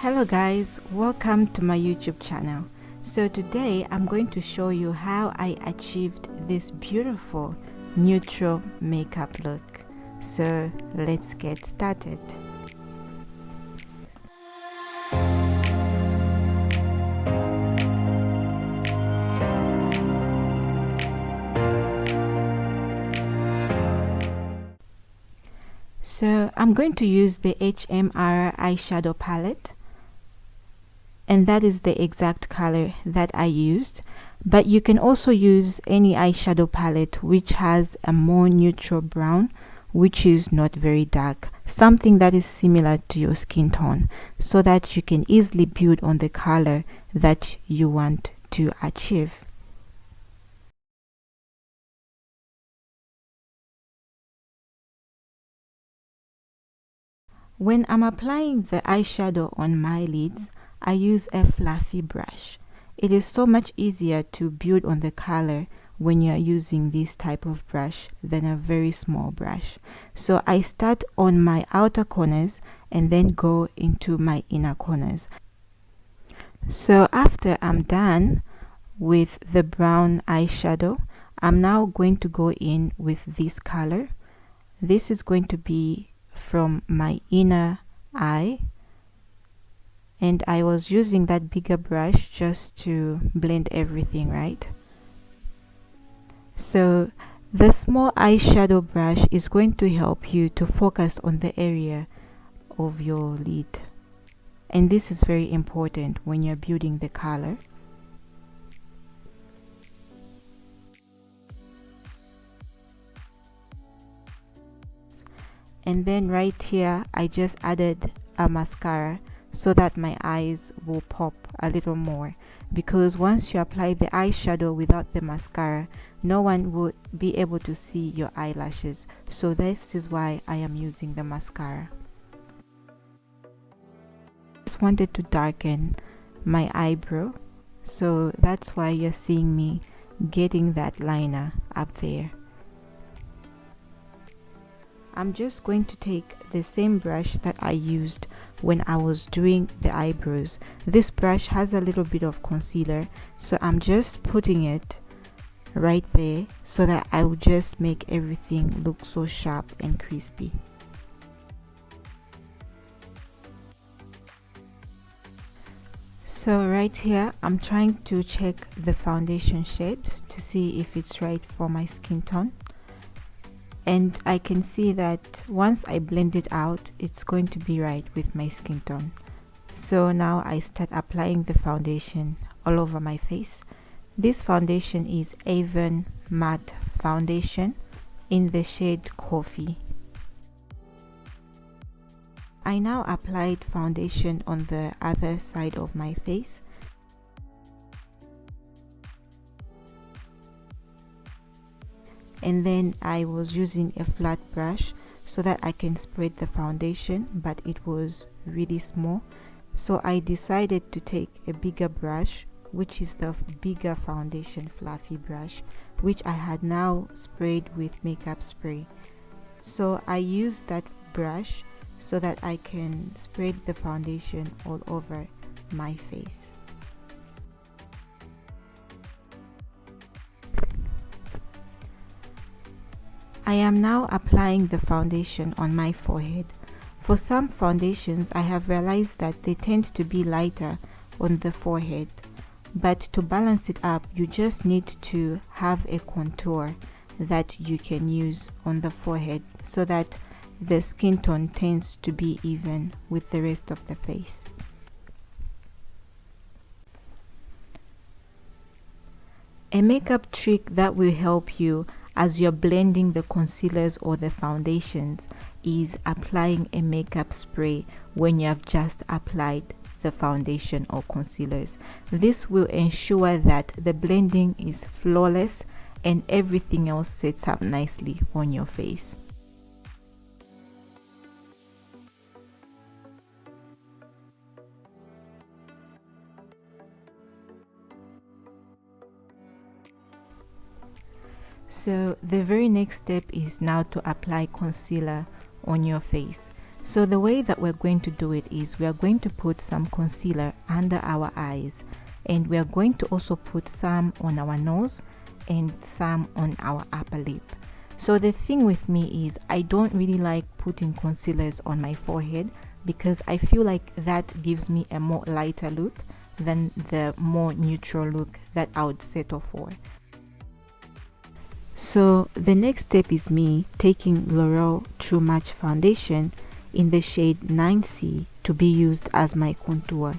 Hello guys, welcome to my YouTube channel. So today I'm going to show you how I achieved this beautiful neutral makeup look. So let's get started. So I'm going to use the HMR eyeshadow palette, and that is the exact color that I used, but you can also use any eyeshadow palette which has a more neutral brown, which is not very dark, something that is similar to your skin tone, so that you can easily build on the color that you want to achieve. When I'm applying the eyeshadow on my lids, I use a fluffy brush. It is so much easier to build on the color when you are using this type of brush than a very small brush. So I start on my outer corners and then go into my inner corners. So after I'm done with the brown eyeshadow, I'm now going to go in with this color. This is going to be from my inner eye, and I was using that bigger brush just to blend everything, right? So the small eyeshadow brush is going to help you to focus on the area of your lid, and this is very important when you're building the color. And then right here I just added a mascara so that my eyes will pop a little more, because once you apply the eyeshadow without the mascara, no one will be able to see your eyelashes. So this is why I am using the mascara. I just wanted to darken my eyebrow, so that's why you're seeing me getting that liner up there. I'm just going to take the same brush that I used when I was doing the eyebrows. This brush has a little bit of concealer, so I'm just putting it right there so that I will just make everything look so sharp and crispy. So right here I'm trying to check the foundation shade to see if it's right for my skin tone. And I can see that once I blend it out, it's going to be right with my skin tone. So now I start applying the foundation all over my face. This foundation is Avon Matte Foundation in the shade Coffee. I now applied foundation on the other side of my face. And then I was using a flat brush so that I can spread the foundation, but it was really small, so I decided to take a bigger brush, which is the bigger foundation fluffy brush, which I had now sprayed with makeup spray. So I used that brush so that I can spread the foundation all over my face. I am now applying the foundation on my forehead. For some foundations, I have realized that they tend to be lighter on the forehead, but to balance it up, you just need to have a contour that you can use on the forehead so that the skin tone tends to be even with the rest of the face. A makeup trick that will help you as you're blending the concealers or the foundations is applying a makeup spray when you have just applied the foundation or concealers. This will ensure that the blending is flawless and everything else sets up nicely on your face. So the very next step is now to apply concealer on your face. So the way that we're going to do it is we are going to put some concealer under our eyes, and we are going to also put some on our nose and some on our upper lip. So the thing with me is I don't really like putting concealers on my forehead because I feel like that gives me a more lighter look than the more neutral look that I would settle for. So the next step is me taking L'Oreal True Match foundation in the shade 9C to be used as my contour.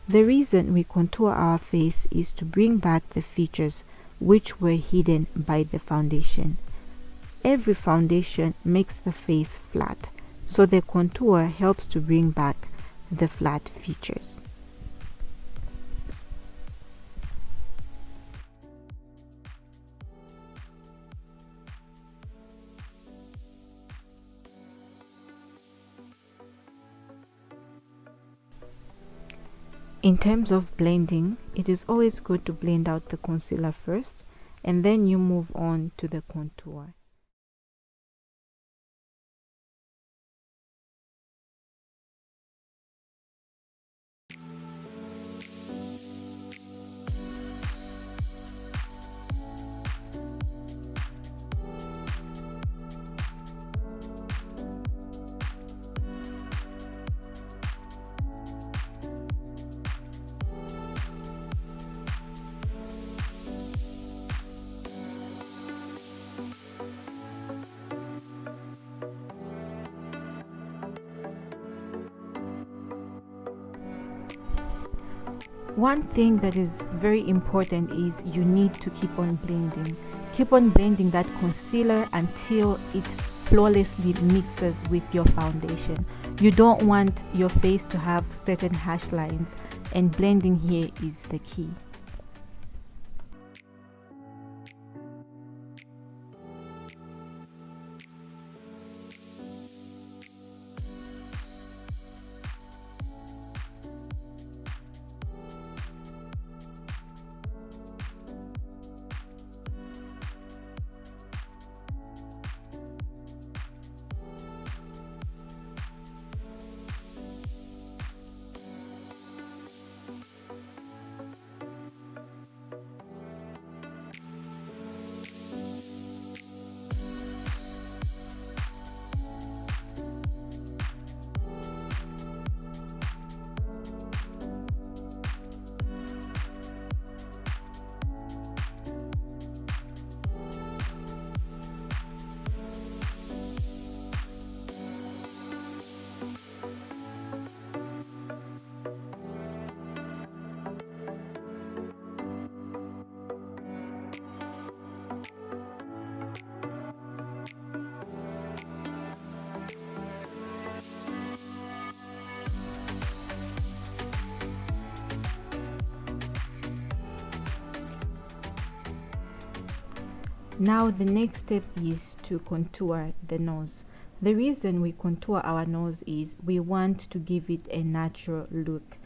The reason we contour our face is to bring back the features which were hidden by the foundation. Every foundation makes the face flat, so the contour helps to bring back the flat features. In terms of blending, it is always good to blend out the concealer first and then you move on to the contour. One thing that is very important is you need to keep on blending. Keep on blending that concealer until it flawlessly mixes with your foundation. You don't want your face to have certain harsh lines, and blending here is the key. Now the next step is to contour the nose. The reason we contour our nose is we want to give it a natural look.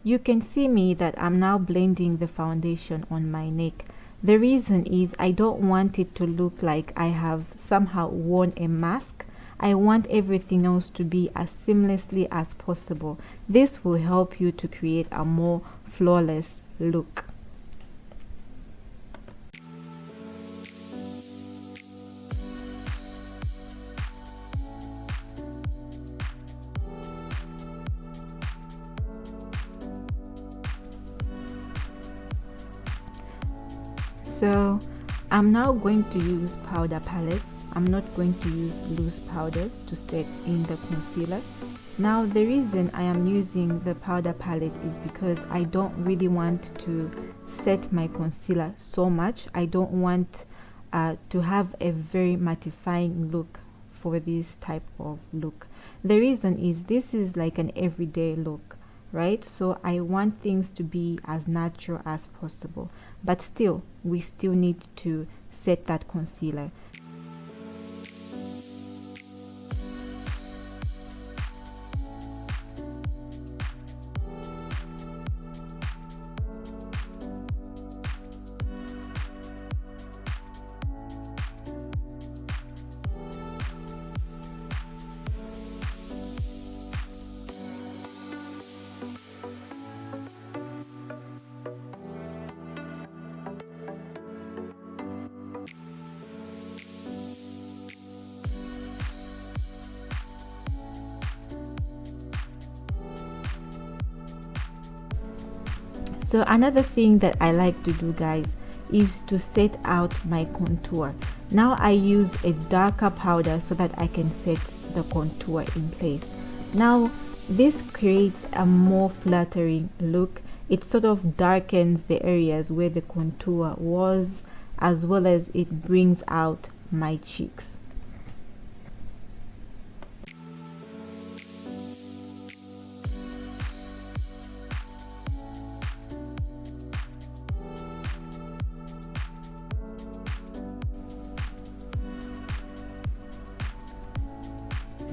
You can see me that I'm now blending the foundation on my neck. The reason is I don't want it to look like I have somehow worn a mask. I want everything else to be as seamlessly as possible. This will help you to create a more flawless look. So I'm now going to use powder palettes. I'm not going to use loose powders to set in the concealer. Now the reason I am using the powder palette is because I don't really want to set my concealer so much. I don't want to have a very mattifying look for this type of look. The reason is this is like an everyday look, right? So I want things to be as natural as possible, but still we still need to set that concealer. So another thing that I like to do, guys, is to set out my contour. Now I use a darker powder so that I can set the contour in place. Now this creates a more flattering look. It sort of darkens the areas where the contour was, as well as it brings out my cheeks.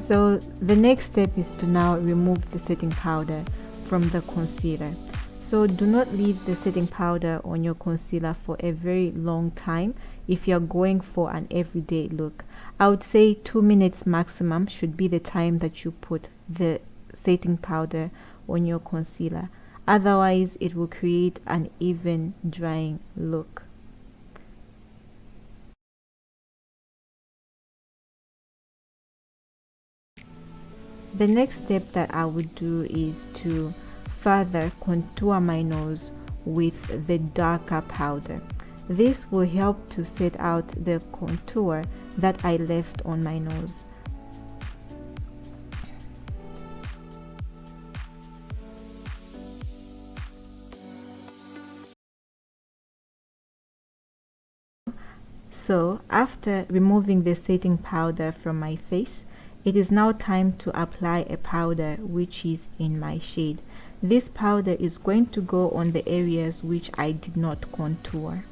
So the next step is to now remove the setting powder from the concealer. So do not leave the setting powder on your concealer for a very long time if you're going for an everyday look. I would say 2 minutes maximum should be the time that you put the setting powder on your concealer. Otherwise, it will create an even drying look. The next step that I would do is to further contour my nose with the darker powder. This will help to set out the contour that I left on my nose. So after removing the setting powder from my face, it is now time to apply a powder which is in my shade. This powder is going to go on the areas which I did not contour.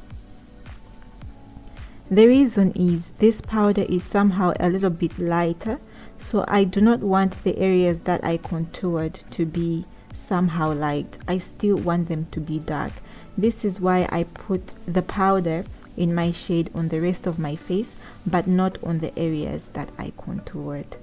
The reason is this powder is somehow a little bit lighter, so I do not want the areas that I contoured to be somehow light. I still want them to be dark. This is why I put the powder in my shade on the rest of my face, but not on the areas that I contoured.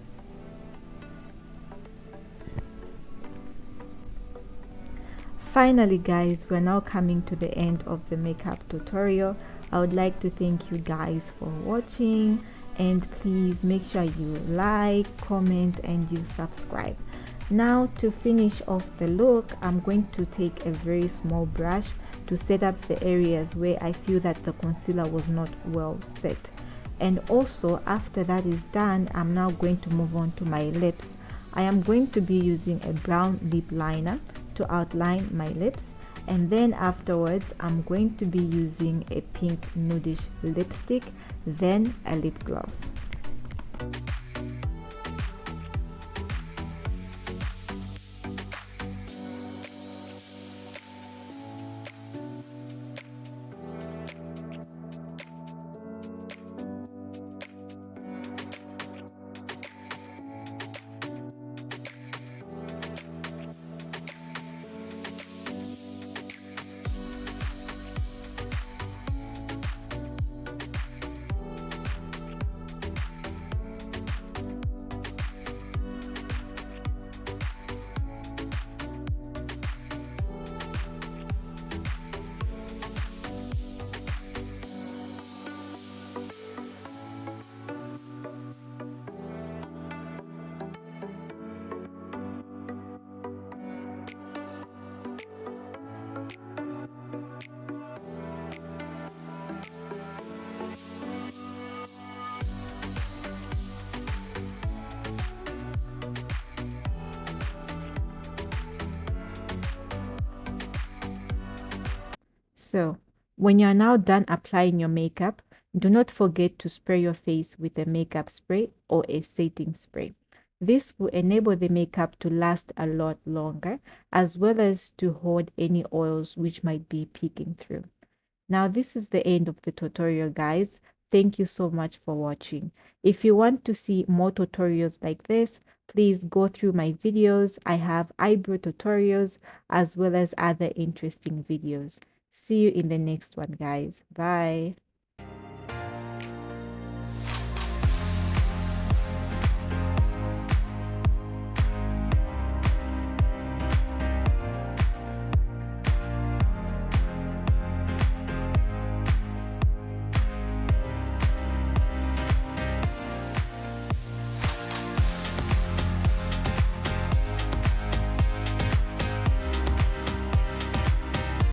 Finally, guys, we're now coming to the end of the makeup tutorial. I would like to thank you guys for watching, and please make sure you like, comment, and you subscribe. Now to finish off the look, I'm going to take a very small brush to set up the areas where I feel that the concealer was not well set. And also after that is done, I'm now going to move on to my lips. I am going to be using a brown lip liner to outline my lips, and then afterwards I'm going to be using a pink nudish lipstick, then a lip gloss. So when you're now done applying your makeup, Do not forget to spray your face with a makeup spray or a setting spray. This will enable the makeup to last a lot longer, as well as to hold any oils which might be peeking through. Now, this is the end of the tutorial, guys. Thank you so much for watching. If you want to see more tutorials like this, please go through my videos. I have eyebrow tutorials as well as other interesting videos. See you in the next one, guys. Bye.